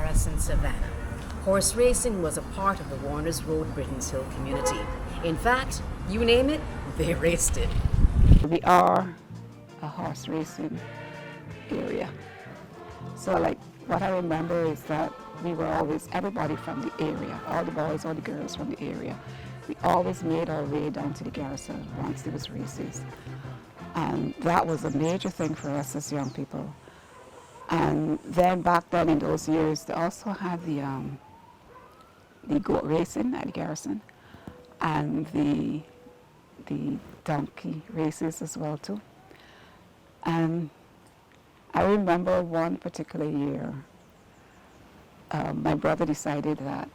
Garrison, Savannah, horse racing was a part of the Warners Road, Britons Hill community. In fact, you name it, they raced it. We are a horse racing area. So like what I remember is that we were always, everybody from the area, all the boys, all the girls from the area, we always made our way down to the garrison once there was races. And that was a major thing for us as young people. And then back then in those years, they also had the goat racing at the garrison and the donkey races as well too. And I remember one particular year, my brother decided that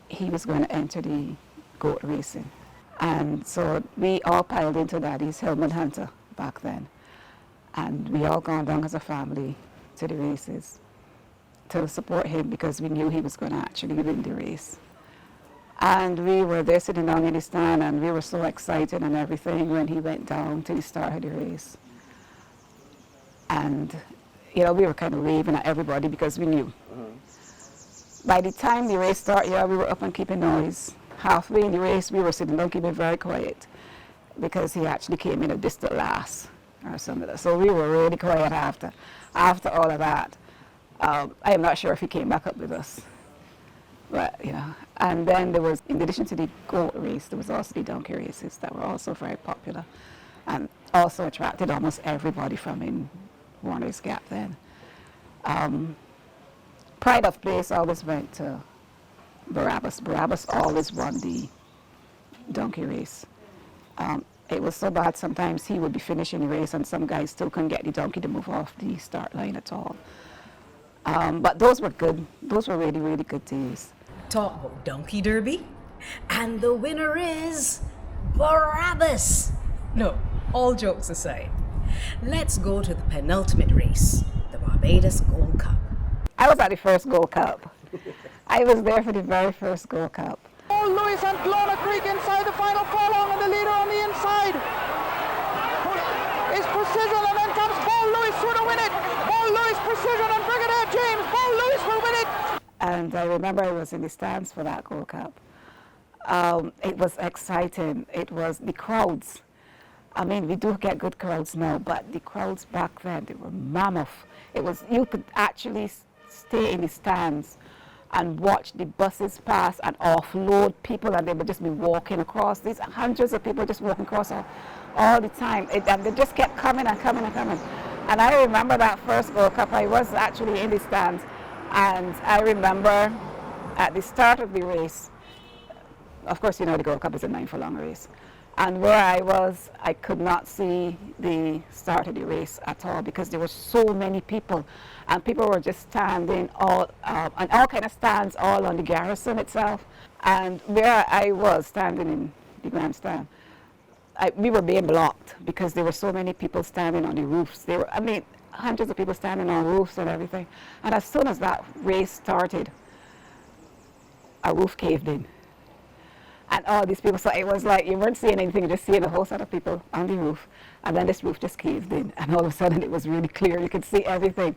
he was going to enter the goat racing. And so we all piled into Daddy's Hillman Hunter back then. And we all gone down as a family to the races to support him because we knew he was going to actually win the race. And we were there sitting down in the stand and we were so excited and everything when he went down to the start of the race. And, you know, we were kind of waving at everybody because we knew. By the time the race started, we were up and keeping noise. Halfway in the race, we were sitting down keeping very quiet because he actually came in a distant last or something. So we were really quiet after all of that. I am not sure if he came back up with us. But, you know, and then there was, in addition to the goat race, there was also the donkey races that were also very popular and also attracted almost everybody from in Warner's Gap then. Pride of place always went to Barbados. Barbados always won the donkey race. It was so bad sometimes he would be finishing the race and some guys still couldn't get the donkey to move off the start line at all. But those were good. Those were really, really good days. Talk about Donkey Derby, and the winner is Barbados. No, all jokes aside, let's go to the penultimate race, the Barbados Gold Cup. I was at the first Gold Cup. I was there for the very first Gold Cup. Paul Lewis and Clona Creek inside the final furlong and the leader on the inside is Precision, and then comes Paul Lewis through to win it. Paul Lewis, Precision and Brigadier James. Paul Lewis will win it. And I remember I was in the stands for that Gold Cup. It was exciting. It was the crowds. I mean, we do get good crowds now, but the crowds back then, they were mammoth. It was, you could actually stay in the stands and watch the buses pass and offload people, and they would just be walking across. These hundreds of people just walking across all the time. And they just kept coming and coming and coming. And I remember that first Gold Cup, I was actually in the stands. And I remember at the start of the race, of course, you know, the Gold Cup is a 9-furlong race. And where I was, I could not see the start of the race at all because there were so many people. And people were just standing on all kind of stands all on the garrison itself. And where I was standing in the grandstand, we were being blocked because there were so many people standing on the roofs. There were, I mean, hundreds of people standing on roofs and everything. And as soon as that race started, a roof caved in. And all these people, so it was like you weren't seeing anything, you just seeing a whole set of people on the roof. And then this roof just caved in. And all of a sudden it was really clear, you could see everything.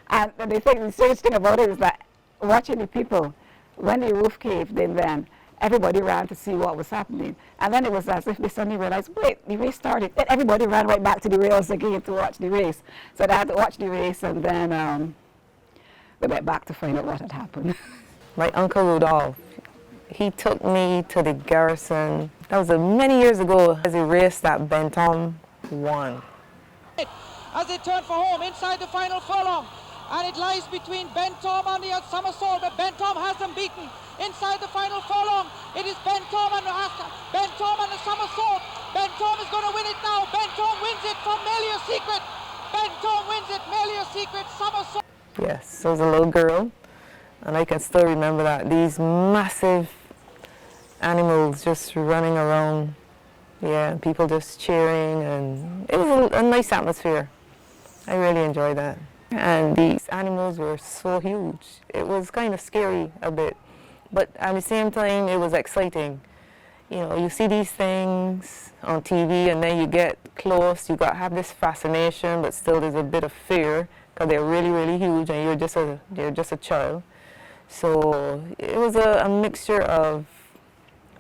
And the strange thing about it is that watching the people, when the roof caved in then, everybody ran to see what was happening. And then it was as if they suddenly realized, wait, the race started. Then everybody ran right back to the rails again to watch the race. So they had to watch the race, and then they went back to find out what had happened. My uncle Rudolph, he took me to the garrison. That was many years ago as he raced that Bentham won. As they turn for home inside the final furlong. And it lies between Bentham and the Somersault, but Bentham has them beaten. Inside the final furlong, it is Bentham and the Somersault. Bentham is going to win it now. Bentham wins it from Melior Secret. Bentham wins it, Melior Secret, Somersault. Yes, I was a little girl, and I can still remember that. These massive animals just running around, yeah, and people just cheering, and it was a nice atmosphere. I really enjoyed that. And these animals were so huge. It was kind of scary a bit, but at the same time it was exciting. You know, you see these things on TV and then you get close, you have this fascination, but still there's a bit of fear because they're really, really huge, and you're just a child. So it was a mixture of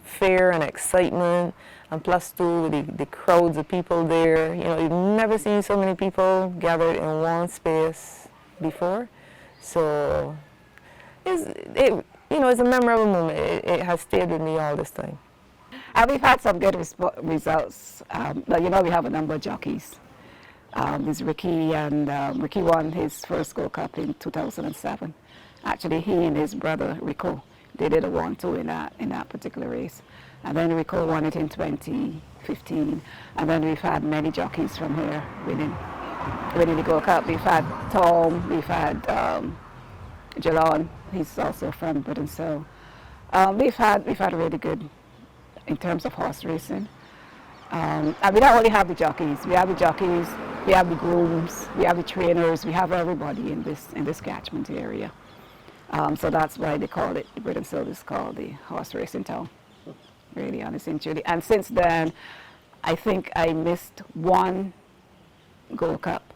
fear and excitement, and plus too the crowds of people there. You know, you've never seen so many people gathered in one space before. So it's a memorable moment. It has stayed with me all this time. And we've had some good results. But you know, we have a number of jockeys. There's Ricky, and Ricky won his first Gold Cup in 2007. Actually, he and his brother Rico, they did a 1-2 in that particular race. And then Rico won it in 2015. And then we've had many jockeys from here winning the Gold Cup. We've had Tom, we've had Jalon, he's also from Britain. So we've had really good in terms of horse racing. And we don't only have the jockeys. We have the jockeys, we have the grooms, we have the trainers, we have everybody in this catchment area. So that's why they call it, Britain Silver is called the horse racing town. Really, honest and truly. And since then, I think I missed one Gold Cup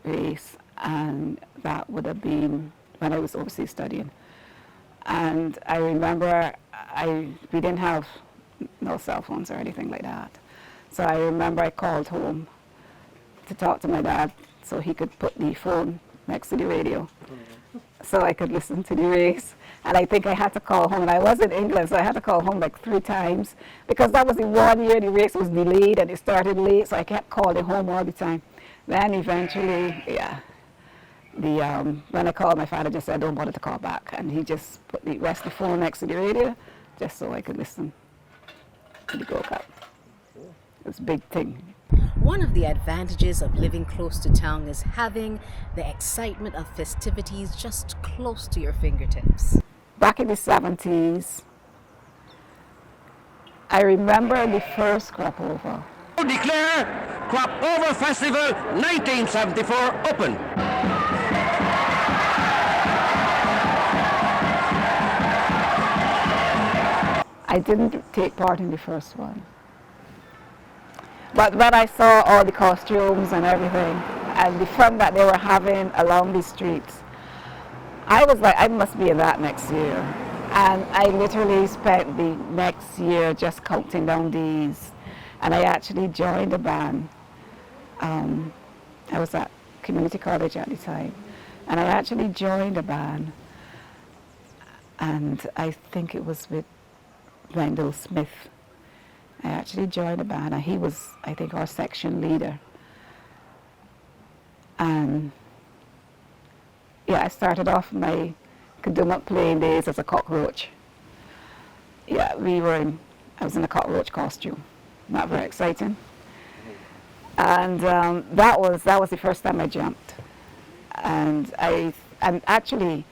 race, and that would have been when I was overseas studying. And I remember we didn't have no cell phones or anything like that. So I remember I called home to talk to my dad so he could put the phone next to the radio so I could listen to the race. And I think I had to call home, and I was in England, so I had to call home like 3 times because that was the one year the race was delayed and it started late, so I kept calling home all the time. Then eventually, when I called, my father just said, don't bother to call back, and he just put the rest of the phone next to the radio just so I could listen to the Gold Cup. It was a big thing. One of the advantages of living close to town is having the excitement of festivities just close to your fingertips. Back in the 70s, I remember the first crop over. Declare Crop Over Festival 1974 open. I didn't take part in the first one. But when I saw all the costumes and everything, and the fun that they were having along the streets, I was like, I must be in that next year. And I literally spent the next year just counting down days. And I actually joined a band. I was at community college at the time. And I actually joined a band. And I think it was with Wendell Smith. I actually joined a band, and he was, I think, our section leader. And yeah, I started off my Kadooment playing days as a cockroach. Yeah, I was in a cockroach costume. Not very exciting. And that was the first time I jumped. And actually,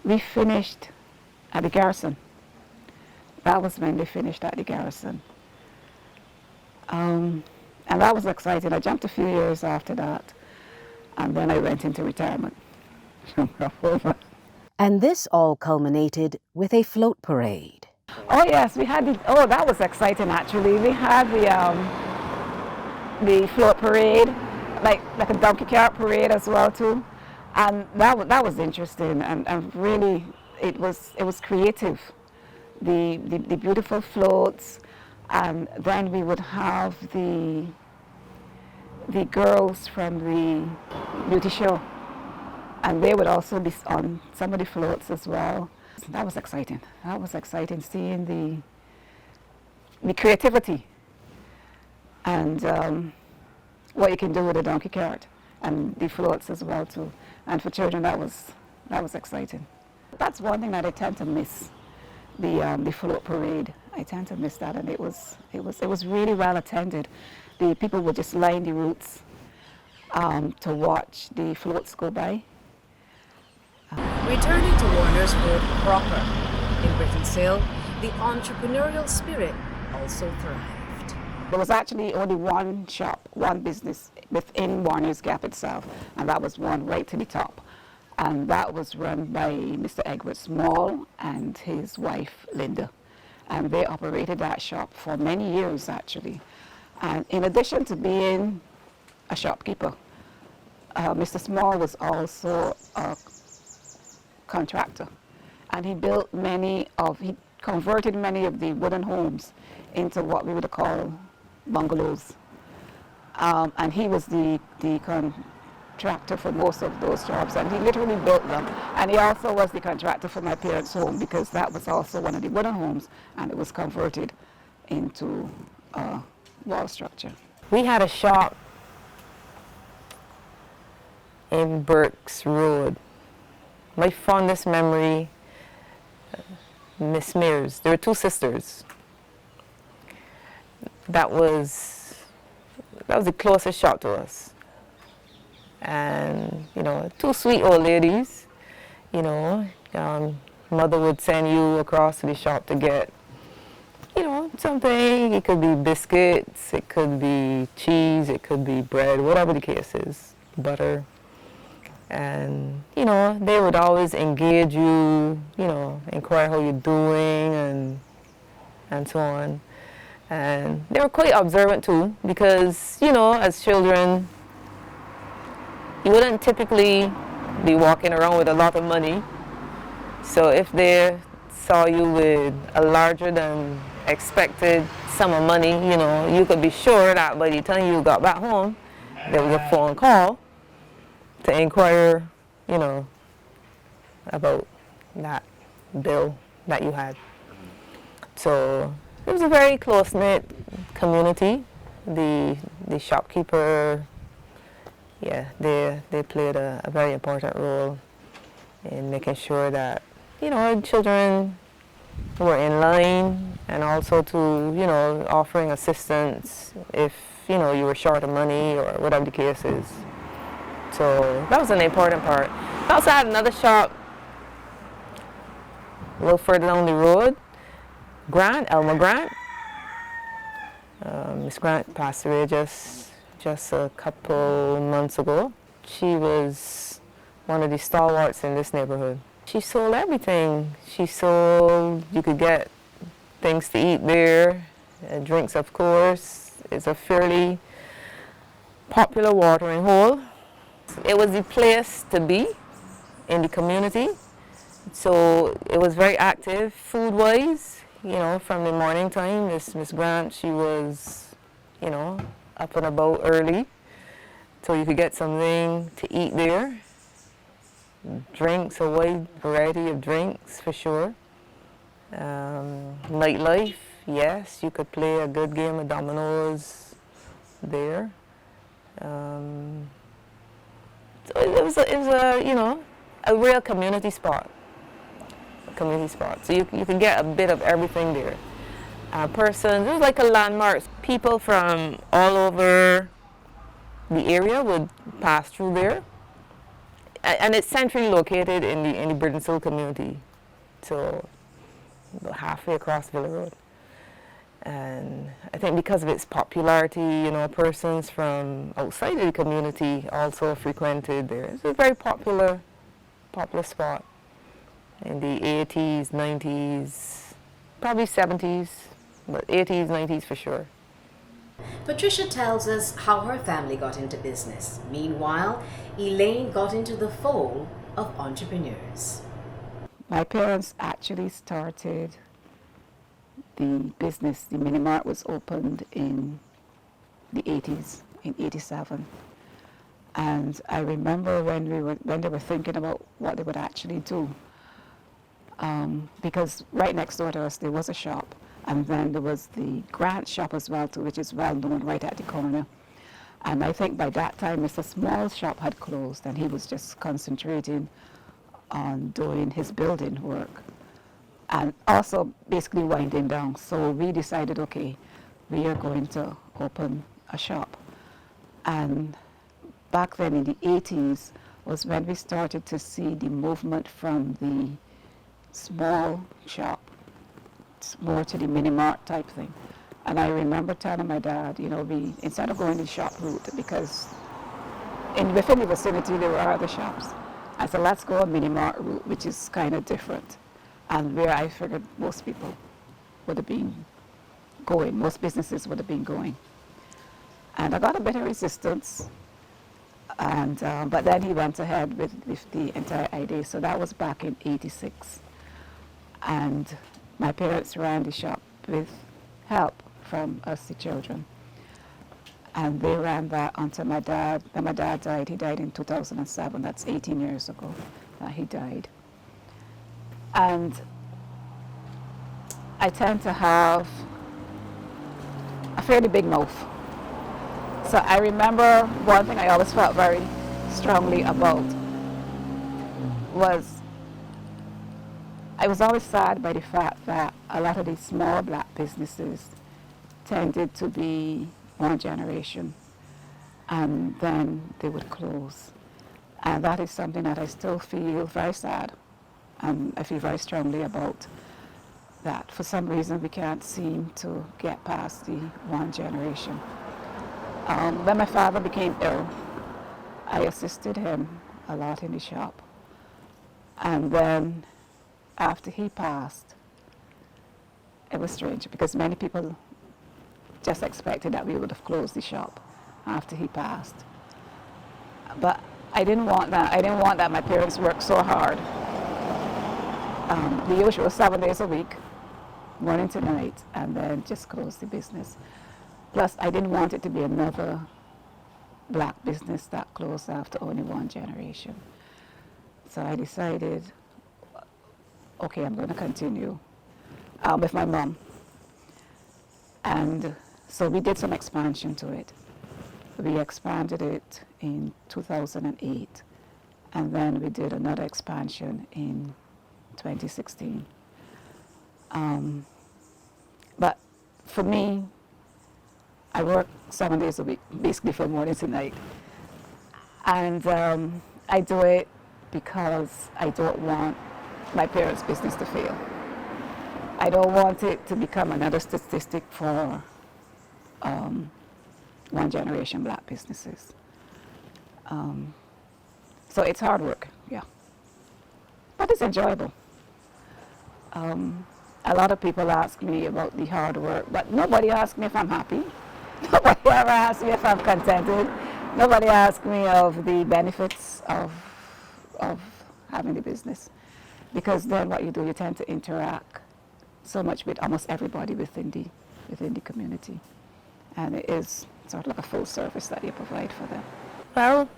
we finished at the Garrison. That was when they finished at the Garrison. And that was exciting. I jumped a few years after that, and then I went into retirement. And this all culminated with a float parade. Oh yes, we had that was exciting actually. We had the float parade, like a donkey cart parade as well too. And that was interesting, and really it was creative. The beautiful floats, and then we would have the girls from the beauty show, and they would also be on some of the floats as well. That was exciting. That was exciting, seeing the creativity and what you can do with a donkey cart and the floats as well too. And for children, that was exciting. That's one thing that I tend to miss. The float parade, I tend to miss that, and it was really well attended. The people would just line the routes to watch the floats go by. Returning to Warner's Road proper, in Britain's Hill, the entrepreneurial spirit also thrived. There was actually only one shop, one business within Warner's Gap itself, and that was one right to the top. And that was run by Mr. Edward Small and his wife, Linda. And they operated that shop for many years, actually. And in addition to being a shopkeeper, Mr. Small was also a contractor, and he converted many of the wooden homes into what we would call bungalows. And he was the contractor for most of those jobs, and he literally built them. And he also was the contractor for my parents' home, because that was also one of the wooden homes, and it was converted into a wall structure. We had a shop in Burke's Road. My fondest memory, Miss Mears. There were two sisters. That was the closest shop to us. And, you know, two sweet old ladies, you know. Mother would send you across to the shop to get, you know, something. It could be biscuits, it could be cheese, it could be bread, whatever the case is, butter. And, you know, they would always engage you, you know, inquire how you're doing and so on. And they were quite observant too, because, you know, as children, you wouldn't typically be walking around with a lot of money. So if they saw you with a larger than expected sum of money, you know, you could be sure that by the time you got back home, there was a phone call to inquire, you know, about that bill that you had. So it was a very close-knit community. The shopkeeper, yeah, they played a very important role in making sure that, you know, children were in line, and also to, you know, offering assistance if, you know, you were short of money or whatever the case is. So that was an important part. I also had another shop a little further down the road, Elma Grant. Miss Grant passed away just a couple months ago. She was one of the stalwarts in this neighborhood. She sold everything. You could get things to eat there, drinks of course. It's a fairly popular watering hole. It was the place to be in the community. So it was very active food-wise, you know, from the morning time. Miss Grant, she was, you know, up and about early. So you could get something to eat there. Drinks, a wide variety of drinks for sure. Nightlife, yes, you could play a good game of dominoes there. So it was a you know, a real community spot. So you can get a bit of everything there. It was like a landmark. People from all over the area would pass through there. And it's centrally located in the Bridenstone community, so about halfway across Villa Road. And I think because of its popularity, you know, persons from outside of the community also frequented there. It's a very popular spot in the 80s, 90s, probably 70s, but 80s, 90s for sure. Patricia tells us how her family got into business. Meanwhile, Elaine got into the fold of entrepreneurs. My parents actually started the business. The mini mart was opened in the 80s, in 87. And I remember when they were thinking about what they would actually do. Because right next door to us there was a shop, and then there was the Grant shop as well too, which is well known right at the corner. And I think by that time Mr. Small's shop had closed, and he was just concentrating on doing his building work and also basically winding down. So we decided, okay, we are going to open a shop. And back then in the 80s was when we started to see the movement from the small shop more to the mini mart type thing. And I remember telling my dad, you know, instead of going the shop route, because within the vicinity there were other shops, I said, let's go a mini mart route, which is kind of different, and where I figured most people would have been going, most businesses would have been going. And I got a bit of resistance And but then he went ahead with the entire idea. So that was back in '86, and my parents ran the shop with help from us, the children. And they ran that until my dad. When my dad died, he died in 2007. That's 18 years ago that he died. And I tend to have a fairly big mouth. So I remember one thing I always felt very strongly about was I was always sad by the fact that a lot of these small black businesses tended to be one generation and then they would close. And that is something that I still feel very sad, and I feel very strongly about that. For some reason we can't seem to get past the one generation. When my father became ill, I assisted him a lot in the shop. And then after he passed, it was strange because many people just expected that we would have closed the shop after he passed. But I didn't want that. I didn't want that my parents worked so hard. The usual 7 days a week, morning to night, and then just close the business. Plus, I didn't want it to be another black business that closed after only one generation. So I decided, okay, I'm going to continue with my mom. And so we did some expansion to it. We expanded it in 2008, and then we did another expansion in 2016. But for me, I work 7 days a week, basically from morning to night. And I do it because I don't want my parents' business to fail. I don't want it to become another statistic for one generation black businesses. So it's hard work, yeah. But it's enjoyable. A lot of people ask me about the hard work, but nobody asks me if I'm happy. Nobody ever asks me if I'm contented. Nobody asks me of the benefits of having the business. Because then what you do, you tend to interact so much with almost everybody within the community. And it is sort of like a full service that you provide for them. Well,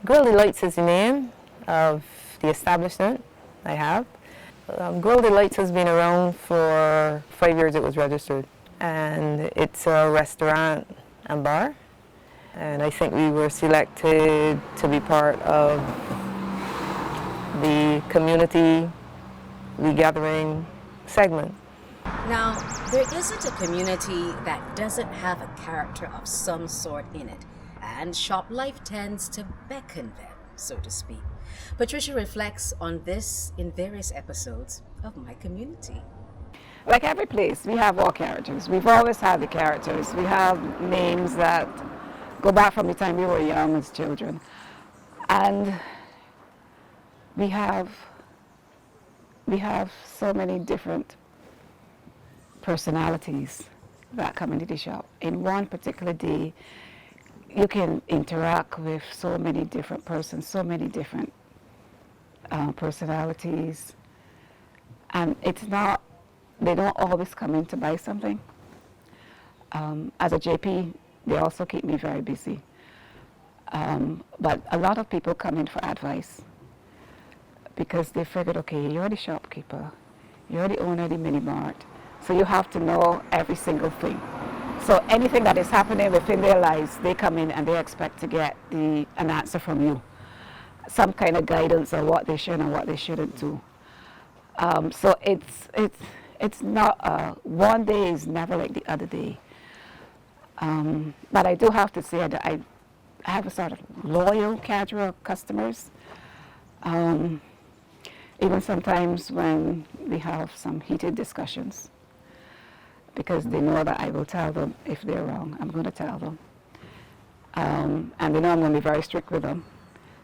Grill Delights is the name of the establishment I have. Grill Delights has been around for 5 years. It was registered. And it's a restaurant and bar. And I think we were selected to be part of the community regathering segment. Now, there isn't a community that doesn't have a character of some sort in it, and shop life tends to beckon them, so to speak. Patricia reflects on this in various episodes of My Community. Like every place, we have all characters. We've always had the characters. We have names that go back from the time we were young as children. And we have so many different personalities that come into the shop. In one particular day, you can interact with so many different persons, so many different personalities. And it's not, they don't always come in to buy something. As a JP, they also keep me very busy. But a lot of people come in for advice because they figured, okay, you're the shopkeeper, you're the owner of the mini mart, so you have to know every single thing. So anything that is happening within their lives, they come in and they expect to get an answer from you, some kind of guidance on what they should and what they shouldn't do. So it's not, one day is never like the other day. But I do have to say that I have a sort of loyal cadre of customers. Even sometimes when we have some heated discussions, because they know that I will tell them if they're wrong. I'm going to tell them. And they know I'm going to be very strict with them,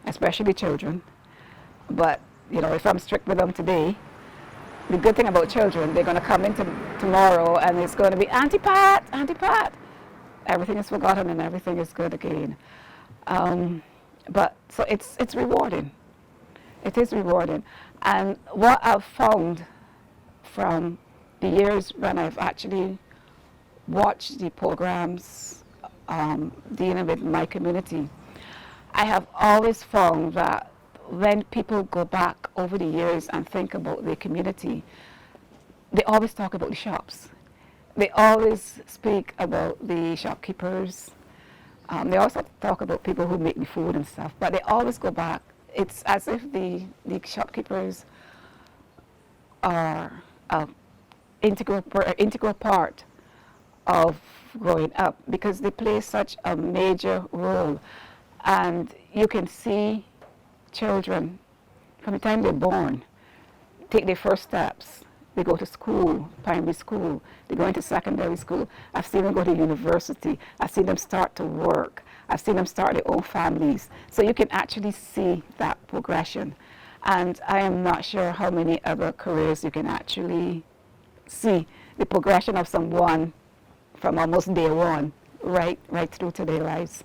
especially children. But, you know, if I'm strict with them today, the good thing about children, they're going to come in tomorrow and it's going to be, Auntie Pat, Auntie Pat. Everything is forgotten and everything is good again. But so it's rewarding. It is rewarding. And what I've found from the years when I've actually watched the programs dealing with my community, I have always found that when people go back over the years and think about their community, they always talk about the shops. They always speak about the shopkeepers. They also talk about people who make the food and stuff, but they always go back. It's as if the shopkeepers are an integral part of growing up because they play such a major role. And you can see children from the time they're born take their first steps. They go to school, primary school, they go into secondary school. I've seen them go to university. I've seen them start to work. I've seen them start their own families. So you can actually see that progression. And I am not sure how many other careers you can actually see the progression of someone from almost day one right through to their lives.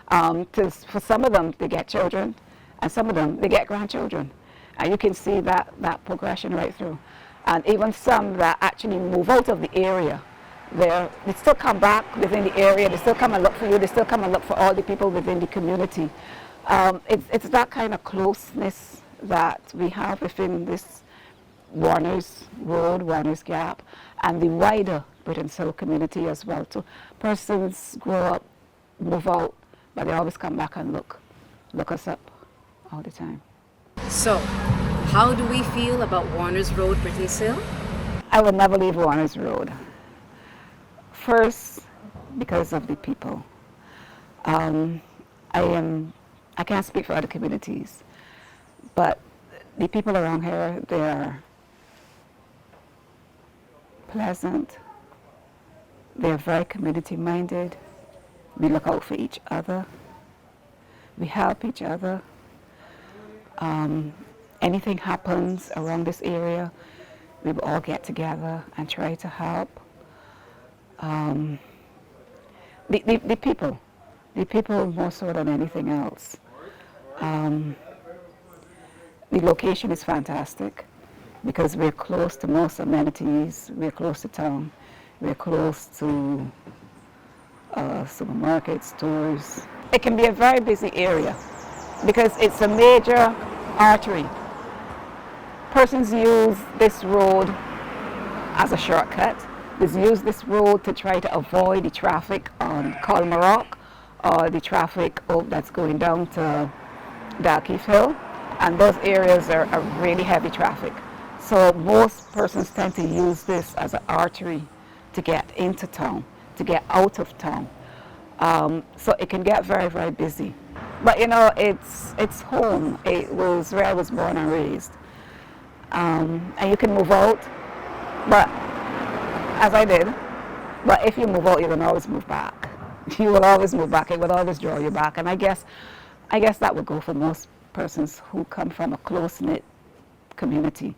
For some of them, they get children, and some of them, they get grandchildren. And you can see that progression right through. And even some that actually move out of the area, they still come back within the area, they still come and look for you, they still come and look for all the people within the community. It's that kind of closeness that we have within this Warner's Road, Warner's Gap, and the wider Britain's Hill community as well. So persons grow up, move out, but they always come back and look us up all the time. So, how do we feel about Warner's Road, Britain's Hill? I will never leave Warner's Road. First, because of the people. I can't speak for other communities, but the people around here, they are pleasant. They are very community-minded. We look out for each other. We help each other. Anything happens around this area, we will all get together and try to help. The people more so than anything else. The location is fantastic because we're close to most amenities, we're close to town, we're close to supermarkets, stores. It can be a very busy area because it's a major artery. Persons use this road as a shortcut. They use this road to try to avoid the traffic on Colmarock or the traffic that's going down to Dalkeith Hill. And those areas are really heavy traffic. So most persons tend to use this as an artery to get into town, to get out of town. So it can get very, very busy. But you know, it's home. It was where I was born and raised. And you can move out, but as I did. But if you move out, you can always move back. You will always move back. It will always draw you back. And I guess that would go for most persons who come from a close-knit community.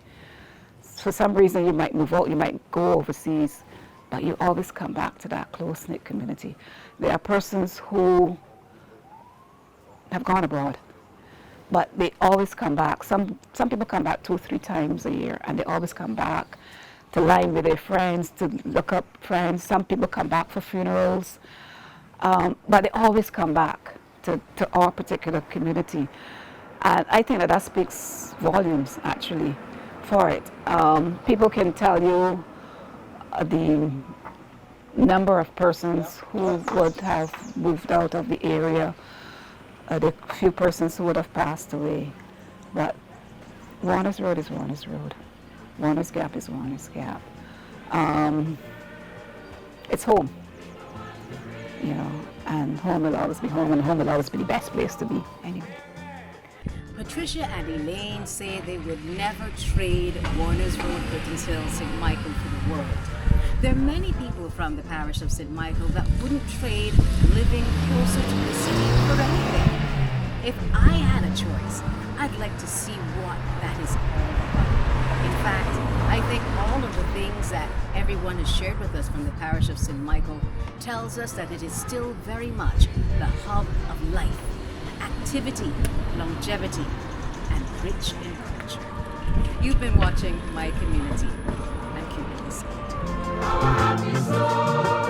For some reason, you might move out, you might go overseas, but you always come back to that close-knit community. There are persons who have gone abroad, but they always come back. Some people come back 2-3 times a year, and they always come back to line with their friends, to look up friends. Some people come back for funerals, but they always come back to our particular community. And I think that speaks volumes, actually, for it. People can tell you the number of persons who would have moved out of the area, the few persons who would have passed away. But Warner's Road is Warner's Road. Warner's Gap is Warner's Gap. It's home, you know, and home will always be home, and home will always be the best place to be anyway. Patricia and Elaine say they would never trade Warner's Road, Britain's Hill, St. Michael for the world. There are many people from the parish of St. Michael that wouldn't trade living closer to the city for anything. If I had a choice, I'd like to see what that is all about. In fact, I think all of the things that everyone has shared with us from the parish of St. Michael tells us that it is still very much the hub of life activity, longevity, and rich in culture. You've been watching My Community. I'm Cuban Sport.